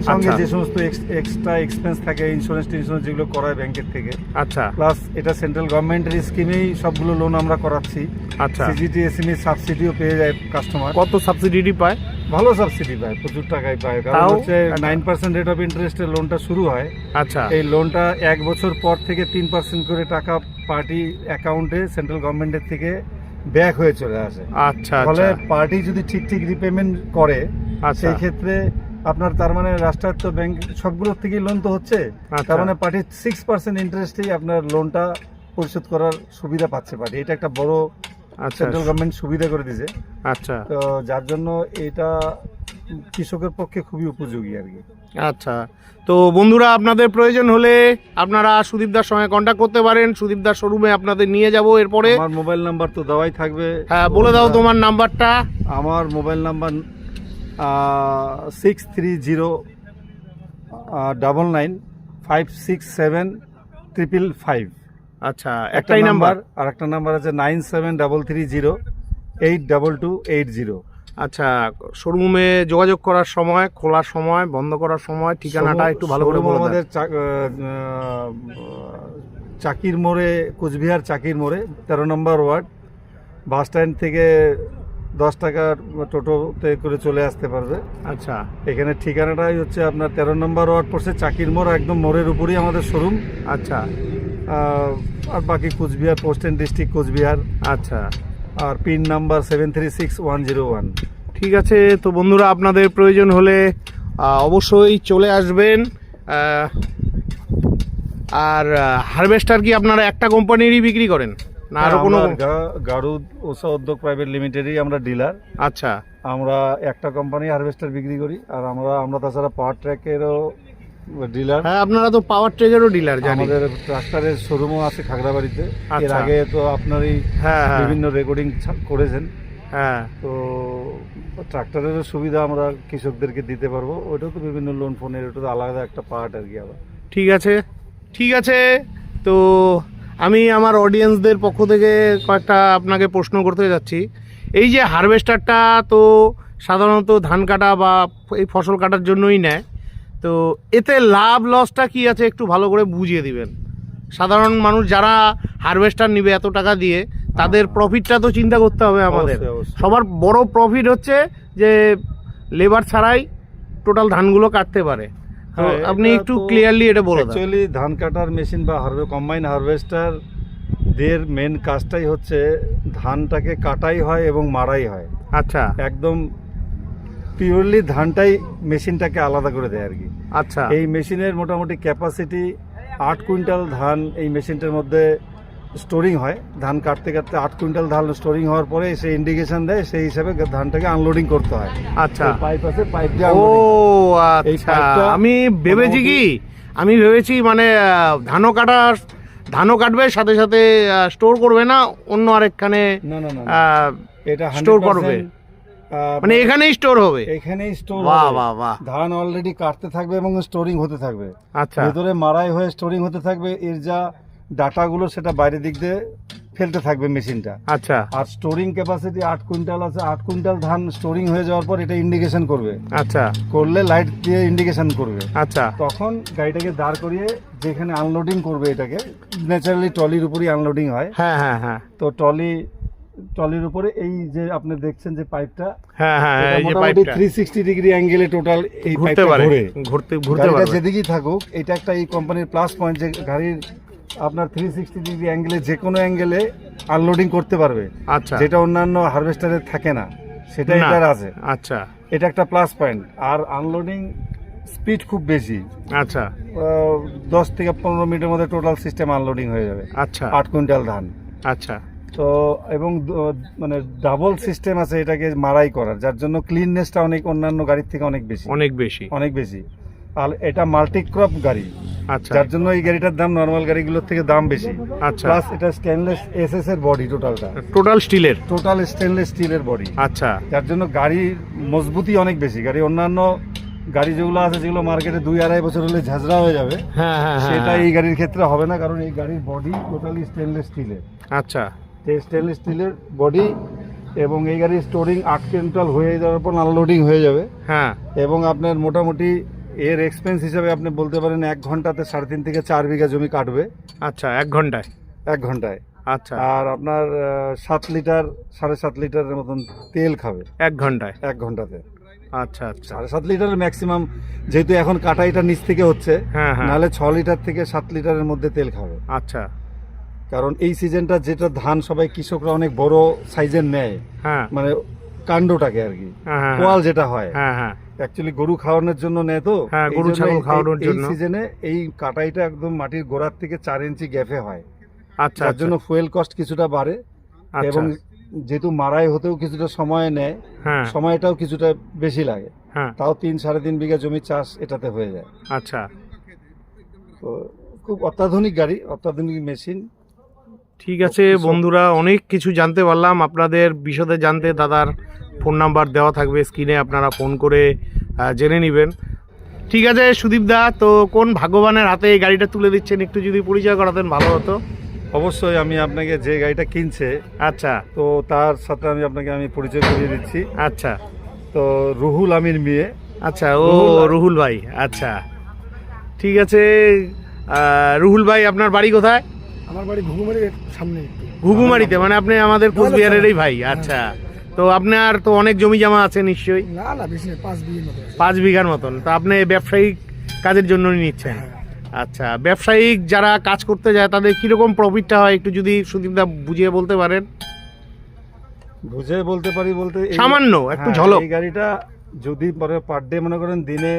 সঙ্গে আচ্ছা। যে সমস্ত এক্সট্রা এক্সপেন্স থাকে, ইন্স্যুরেন্স যেগুলো করায় ব্যাংকের থেকে। আচ্ছা। প্লাস এটা সেন্ট্রাল গভর্নমেন্টের স্কিমেই সবগুলো লোন আমরা করাচ্ছি। আচ্ছা। সিজিটি এসএমই সাবসিডিও পেয়ে যায় কাস্টমার। কত সাবসিডি পায়? ভালো সাবসিডি পায়, প্রচুর টাকাই পায়। কারণ তাও হচ্ছে 9% রেট অফ ইন্টারেস্টে লোনটা শুরু হয়। আচ্ছা। এই লোনটা 1 বছর পর থেকে 3% করে টাকা পার্টি অ্যাকাউন্টে সেন্ট্রাল গভর্নমেন্টের থেকে ব্যাক হয়ে চলে আসে। আচ্ছা। ফলে আচ্ছা। পার্টি যদি ঠিক রিপেমেন্ট করে, আচ্ছা। সেই ক্ষেত্রে আপনার তার মানে রাষ্ট্রায়ত্ত ব্যাংক সবগুলোর থেকেই লোন তো হচ্ছে। আচ্ছা। তার মানে পার্টি 6% ইন্টারেস্টেই আপনার লোনটা পরিশোধ করার সুবিধা পাচ্ছে পার্টি। এটা একটা বড় আচ্ছা। সেন্ট্রাল গভর্নমেন্ট সুবিধা করে দিয়েছে। আচ্ছা। তো যার জন্য এটা কৃষকের পক্ষে খুবই উপযোগী আর কি। আচ্ছা। তো বন্ধুরা, আপনাদের প্রয়োজন হলে আপনারা সুদীপদার সঙ্গে কন্ট্যাক্ট করতে পারেন। সুদীপদার শোরুমে আপনাদের নিয়ে যাব এরপরে। আমার মোবাইল নাম্বার তো দেওয়াই থাকবে। হ্যাঁ, বলে দাও তোমার নাম্বারটা। আমার মোবাইল নাম্বার 63099567555। আচ্ছা, একটাই নাম্বার? আর একটা নাম্বার আছে 9733082280। আচ্ছা, শোরুমে যোগাযোগ করার সময়, খোলার সময়, বন্ধ করার সময়, ঠিকানাটা একটু ভালো করে বলে আমাদের দেন। চাকির মোড়ে, কোচবিহার চাকির মোড়ে, 13 নম্বর ওয়ার্ড। বাস স্ট্যান্ড থেকে 10 টাকার টোটোতে করে চলে আসতে পারবে। আচ্ছা। এখানে ঠিকানাটাই হচ্ছে আপনার 13 নম্বর ওয়ার্ড পড়ছে, চাকির মোড়, একদম মোড়ের উপরেই আমাদের শোরুম। আচ্ছা। আর বাকি Coochbehar, post and district Coochbehar. আচ্ছা। আর পিন নাম্বার 736101। ঠিক আছে। তো বন্ধুরা, আপনাদের প্রয়োজন হলে অবশ্যই চলে আসবেন। আর হারভেস্টার কি আপনারা একটা কোম্পানিরই বিক্রি করেন না আরো কোনো? গারুদ ওষা উদ্যোগ প্রাইভেট লিমিটেডই আমরা ডিলার। আচ্ছা। আমরা একটা কোম্পানি হারভেস্টার বিক্রি করি। আর আমরা তাছাড়া পাওয়ার ট্র্যাকেরও ডিলার। হ্যাঁ, আপনারা তো পাওয়ার ট্রেজারও ডিলার জানি। আমাদের ট্রাক্টরের শোরুমও আছে খাগড়াবাড়িতে। এর আচ্ছা। আগে তো আপনারই হ্যাঁ হ্যাঁ বিভিন্ন রেকর্ডিং করেছেন। হ্যাঁ। তো ট্রাক্টরেরও সুবিধা আমরা কৃষকদেরকে দিতে পারবো। ওইটাও তো বিভিন্ন লোন ফোনের, ওটা তো আলাদা একটা পার্ট আর কি আবার। ঠিক আছে, ঠিক আছে। তো আমি আমার অডিয়েন্সদের পক্ষ থেকে কয়েকটা আপনাকে প্রশ্ন করতে যাচ্ছি। এই যে হারভেস্টারটা তো সাধারণত ধান কাটা বা এই ফসল কাটার জন্যই নেয়, তো এতে লাভ লসটা কি আছে একটু ভালো করে বুঝিয়ে দিবেন। সাধারণ মানুষ যারা হারভেস্টার নিবে এত টাকা দিয়ে, তাদের প্রফিটটা তো চিন্তা করতে হবে আমাদের। অবশ্যই, অবশ্যই। সবার বড় প্রফিট হচ্ছে যে লেবার ছাড়াই টোটাল ধানগুলো কাটতে পারে। তো হ্যাঁ, আপনি এটা একটু তো ক্লিয়ারলি এটা বলে দেন। অ্যাকচুয়ালি ধান কাটার মেশিন বা কম্বাইন হারভেস্টার দের মেন কাজটাই হচ্ছে ধানটাকে কাটাই হয় এবং মারাই হয়। আচ্ছা একদম পিওরলি ধানটাই মেশিনটাকে আলাদা করে দেয় আর কি। আচ্ছা এই মেশিনের মোটামুটি ক্যাপাসিটি 8 কুইন্টাল ধান এই মেশিনটার মধ্যে স্টোরিং হয়। ধান কাটতে কাটতে 8 কুইন্টাল ধান স্টোরিং হওয়ার পরে সে ইন্ডিকেশন দেয়, সেই হিসাবে ধানটাকে আনলোডিং করতে হয়। আচ্ছা। পাইপ আছে, পাইপ দিয়ে ও এই আচ্ছা, পাইপটা আমি ভেবেছি কি, আমি ভেবেছি মানে ধানও কাটবে সাথে সাথে স্টোর করবে না, অন্য আরেকখানে না না না, আহ, এটা স্টোর করবে, মানে এখানেই স্টোর হবে। এখানেই স্টোর বাহ হবে। বাহ বাহ। ধান অলরেডি কাটতে থাকবে এবং স্টোরিং হতে থাকবে। আচ্ছা ভেতরে মারাই হয়ে স্টোরিং হতে থাকবে। এর যা ডাটাগুলো সেটা বাইরের দিক দিয়ে ফেলতে থাকবে মেশিনটা। আচ্ছা আর স্টোরিং ক্যাপাসিটি 8 কুইন্টাল আছে। 8 কুইন্টাল ধান স্টোরিং হয়ে যাওয়ার পর এটা ইন্ডিকেশন করবে। আচ্ছা করলে লাইট দিয়ে ইন্ডিকেশন করবে। আচ্ছা তখন গাড়িটাকে দাঁড় করিয়ে যেখানে আনলোডিং করবে, এটাকে ন্যাচারালি ট্রলির উপরই আনলোডিং হয়। হ্যাঁ হ্যাঁ হ্যাঁ তো ট্রলির উপরে এই যে আপনি দেখছেন যে পাইপটা, হ্যাঁ হ্যাঁ, এটা এই যে মোটামুটি পাইপটা 360 ডিগ্রি অ্যাঙ্গেলে টোটাল এই ঘুরতে পাইপটা পারে, ঘুরে। ঘুরতে গাড়িটা পারবে। যেদিকেই থাকুক, এটা একটা এই কোম্পানির প্লাস পয়েন্ট যে গাড়ির আপনার 360 ডিগ্রি অ্যাঙ্গেলে যে কোনো অ্যাঙ্গেলে আনলোডিং করতে পারবে, আচ্ছা যেটা অন্যান্য হারভেস্টারে থাকে না, সেটা না। এটার আছে। আচ্ছা এটা একটা প্লাস পয়েন্ট। আর আনলোডিং স্পিড খুব বেশি। আচ্ছা 10 থেকে 15 মিনিটের মধ্যে টোটাল সিস্টেম আনলোডিং হয়ে যাবে আচ্ছা 8 কুইন্টাল ধান। আচ্ছা তো এবং মানে ডাবল সিস্টেম আছে এটাকে মারাই করার, যার জন্য ক্লিননেসটা অনেক অন্যান্য গাড়ির থেকে অনেক বেশি, অনেক বেশি। অনেক বেশি। আর এটা মাল্টি ক্রপ গাড়ি, আচ্ছা যার জন্য এই গাড়িটার দাম নর্মাল গাড়িগুলোর থেকে দাম বেশি। আচ্ছা প্লাস এটা স্টেনলেস এসএস এর বডি, টোটালটা টোটাল স্টিলের। টোটাল স্টেনলেস স্টিলের বডি, আচ্ছা যার জন্য গাড়ির মজবুতি অনেক বেশি। গাড়ি অন্যান্য গাড়ি যেগুলো আছে, যেগুলো মার্কেটে 2-2.5 বছর হলে ঝাঁঝরা হয়ে যাবে, হ্যাঁ হ্যাঁ হ্যাঁ, সেটা এই গাড়ির ক্ষেত্রে হবে না, কারণ এই গাড়ির বডি টোটালি স্টেনলেস স্টিলের। আচ্ছা স্টেনলেস স্টিলের বডি এবং এই গাড়ির স্টোরিং 8 কুইন্টাল হয়ে যাওয়ার পর আনলোডিং হয়ে যাবে। হ্যাঁ এবং আপনার মোটামুটি এর এক্সপেন্স হিসাবে আপনি বলতে পারেন 1 ঘন্টাতে 3.5 থেকে 4 বিঘা জমি কাটবে। আচ্ছা 1 ঘন্টায়। 1 ঘন্টায়। আচ্ছা আর আপনার 7 লিটার 7.5 লিটারের মতন তেল খাবে 1 ঘন্টায়। 1 ঘন্টাতে। আচ্ছা আচ্ছা 7.5 লিটারের ম্যাক্সিমাম, যেহেতু এখন কাটাইটা নিচ থেকে হচ্ছে, হ্যাঁ হ্যাঁ নাহলে 6 লিটার থেকে 7 লিটারের মধ্যে তেল খাবে। আচ্ছা কারণ এই সিজনটা যেটা ধান সবাই কৃষকরা অনেক বড় সাইজের নেয়, হ্যাঁ মানে কাণ্ডটাকে আর কি, হ্যাঁ হ্যাঁ কোয়াল যেটা হয়, হ্যাঁ হ্যাঁ অ্যাকচুয়ালি গরু খাওয়ানোর জন্য নেয়। তো হ্যাঁ, এই গরু জন্য ছাগল খাওয়ানোর জন্য। এই সিজনে এই কাটাইটা একদম মাটির গোড়ার থেকে 4 ইঞ্চি গ্যাপে হয়, আচ্ছা যার আচ্ছা জন্য ফুয়েল কস্ট কিছুটা বাড়ে। আচ্ছা, এবং যেহেতু মারাই হতেও কিছুটা সময় নেয়, হ্যাঁ সময়টাও কিছুটা বেশি লাগে। হ্যাঁ তাও 3-3.5 বিঘা জমি চাষ এটাতে হয়ে যায়। আচ্ছা তো খুব অত্যাধুনিক গাড়ি, অত্যাধুনিক মেশিন। ঠিক আছে বন্ধুরা, অনেক কিছু জানতে পারলাম। আপনাদের বিশদে জানতে দাদার ফোন নাম্বার দেওয়া থাকবে স্ক্রিনে, আপনারা ফোন করে জেনে নেবেন। ঠিক আছে সুদীপ দা, তো কোন ভাগ্যবানের হাতে এই গাড়িটা তুলে দিচ্ছেন একটু যদি পরিচয় করাতেন ভালো হতো। অবশ্যই আমি আপনাকে, যে গাড়িটা কিনছে আচ্ছা তো তার সাথে আমি পরিচয় করিয়ে দিচ্ছি। আচ্ছা তো রুহুল আমির মেয়ে। আচ্ছা ও রুহুল ভাই, আচ্ছা ঠিক আছে। রুহুল ভাই আপনার বাড়ি কোথায়? আমার বাড়ি ঘুঘুমারির সামনে। ঘুঘুমারিতে, মানে আপনি আমাদের কোচবিহারেরই ভাই। আচ্ছা, তো আপনার তো অনেক জমি জমা আছে নিশ্চয়ই? না না, বেশি 5 বিঘের মতো আছে। 5 বিঘার মতন। তো আপনি ব্যবসায়িক কাজের জন্য নিচ্ছেন? আচ্ছা, ব্যবসায়িক যারা কাজ করতে যায় তাদের কিরকম প্রফিটটা হয় একটু যদি সুদীপদা বুঝিয়ে বলতে পারেন। বুঝে বলতে পারি বলতে সামান্য একটু হ্যাঁ, ঝলক। এই গাড়িটা যদি পার ডে মনে করেন দিনে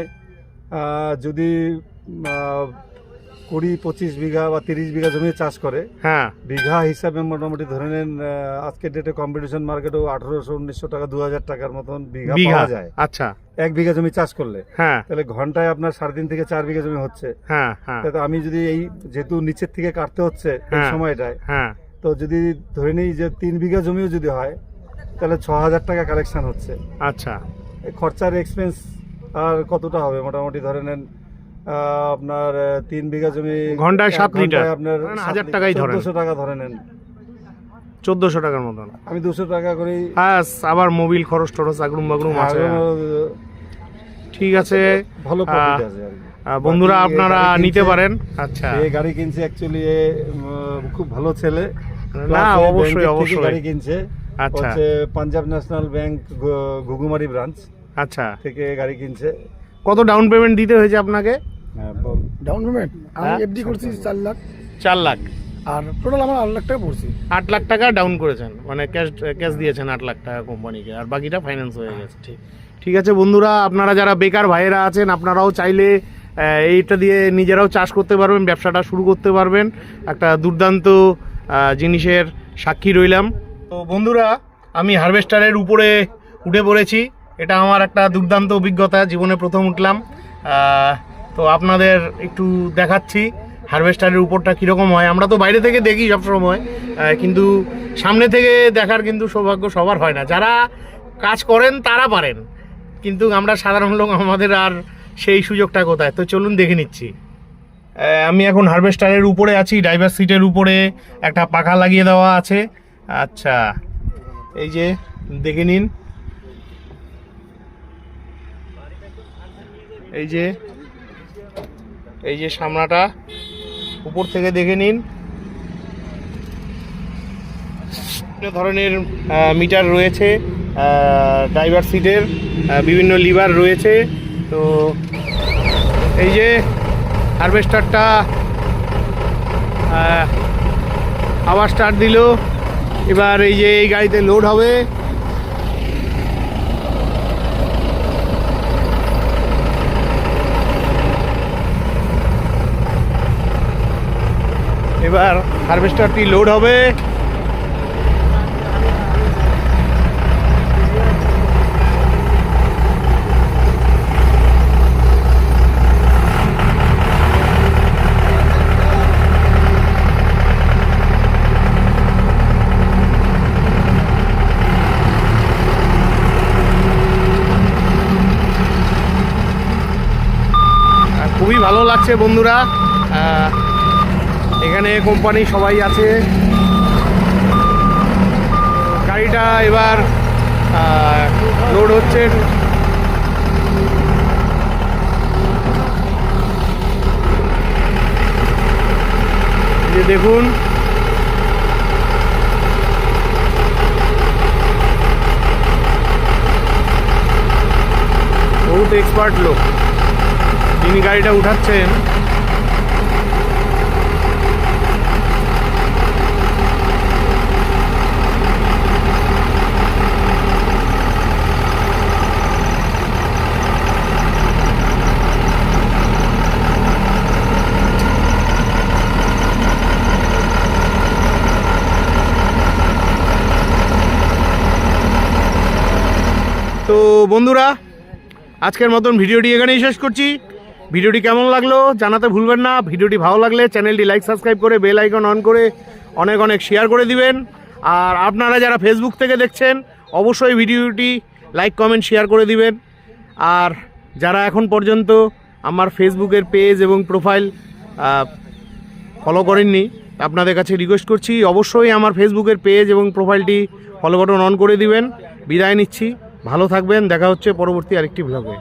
যদি 20-25 বিঘা বা 30 বিঘা জমি চাষ করে, হ্যাঁ বিঘা হিসাবে মোটামুটি ধরে নেন আজকের ডেটে কম্পিটিশন মার্কেটেও 1800-1900 টাকা 2000 টাকার মতন বিঘা বিঘা, পাওয়া যায় আচ্ছা 1 বিঘা জমি চাষ করলে। হ্যাঁ তাহলে ঘন্টায় আপনার 3.5 থেকে 4 বিঘা জমি হচ্ছে। হ্যাঁ হ্যাঁ তাহলে আমি যদি এই যেহেতু নিচের থেকে কাটতে হচ্ছে এই হ্যাঁ। সময়টায়, হ্যাঁ তো যদি ধরে নিই যে 3 বিঘা জমিও যদি হয় তাহলে 6000 টাকা কালেকশন হচ্ছে। আচ্ছা এই খরচার এক্সপেন্স আর কতটা হবে মোটামুটি ধরে নেন আপনার 3 বিঘা জমি ঘন্টায় 7 ঘন্টায় লিটার, আপনার 1000 টাকাই ধরেন, 1400 টাকা ধরে নেন। 1400 টাকার মতন। আমি 200 টাকা করেই হ্যাঁ আবার মোবিল খরচ টরচ আগরুম বাগরুম আছে। ঠিক আছে, ভালো প্রফিট আছে আর কি। বন্ধুরা বাকি আপনারা গাড়ি নিতে কিনছে, পারেন। আচ্ছা এই গাড়ি কিনছে অ্যাকচুয়ালি খুব ভালো ছেলে। না Plus, এ অবশ্যই ব্যাংকের থেকে অবশ্যই। গাড়ি কিনছে, আচ্ছা হচ্ছে Punjab national bank Ghughumari branch আচ্ছা, থেকে গাড়ি কিনছে। কত ডাউন পেমেন্ট দিতে হয়েছে আপনাকে? হ্যাঁ বল। ডাউন পেমেন্ট আমি হ্যাঁ। এফডি করছি 4 লাখ, 4 লাখ, আর টোটাল আমার 8 লাখ টাকা পড়ছে। 8 লাখ টাকা ডাউন করেছেন, মানে ক্যাশ দিয়েছেন 8 লাখ টাকা কোম্পানিকে, আর বাকিটা ফাইন্যান্স হয়ে গেছে। ঠিক আছে বন্ধুরা, আপনারা যারা বেকার ভাইয়েরা আছেন আপনারাও চাইলে এইটা দিয়ে নিজেরাও চাষ করতে পারবেন, ব্যবসাটা শুরু করতে পারবেন। একটা দুর্দান্ত জিনিসের সাক্ষী রইলাম। তো বন্ধুরা, আমি হারভেস্টারের উপরে উঠে পড়েছি। এটা আমার একটা দুর্দান্ত অভিজ্ঞতা, জীবনে প্রথম উঠলাম। তো আপনাদের একটু দেখাচ্ছি হারভেস্টারের উপরটা কীরকম হয়। আমরা তো বাইরে থেকে দেখি সবসময়, কিন্তু সামনে থেকে দেখার কিন্তু সৌভাগ্য সবার হয় না। যারা কাজ করেন তারা পারেন, কিন্তু আমরা সাধারণ লোক, আমাদের আর সেই সুযোগটা কোথায়। তো চলুন দেখে নিচ্ছি। আমি এখন হারভেস্টারের উপরে আছি, ড্রাইভার সিটের উপরে একটা পাখা লাগিয়ে দেওয়া আছে। আচ্ছা, এই যে দেখে নিন, এই যে সামনাটা উপর থেকে দেখে নিন। বিভিন্ন ধরনের মিটার রয়েছে, ড্রাইভার সিটের বিভিন্ন লিভার রয়েছে। তো এই যে হারভেস্টারটা আবার স্টার্ট দিল। এবার এই যে এই গাড়িতে লোড হবে। এবার হারভেস্টারটি লোড হবে। খুবই ভালো লাগছে বন্ধুরা, এখানে কোম্পানি সবাই আছে। গাড়িটা এবার লোড হচ্ছে। এই যে দেখুন, বহুত এক্সপার্ট লোক যিনি গাড়িটা উঠাচ্ছেন। তো বন্ধুরা, আজকের মতন ভিডিওটি এখানেই শেষ করছি। ভিডিওটি কেমন লাগলো জানাতে ভুলবেন না। ভিডিওটি ভালো লাগলে চ্যানেলটি লাইক সাবস্ক্রাইব করে বেল আইকন অন করে অনেক অনেক শেয়ার করে দিবেন। আর আপনারা যারা ফেসবুক থেকে দেখছেন অবশ্যই ভিডিওটি লাইক কমেন্ট শেয়ার করে দিবেন। আর যারা এখন পর্যন্ত আমার ফেসবুকের পেজ এবং প্রোফাইল ফলো করেননি, আপনাদের কাছে রিকোয়েস্ট করছি অবশ্যই আমার ফেসবুকের পেজ এবং প্রোফাইলটি ফলো বাটন অন করে দিবেন। বিদায় নিচ্ছি, ভালো থাকবেন, দেখা হচ্ছে পরবর্তী আরেকটি ব্লগে।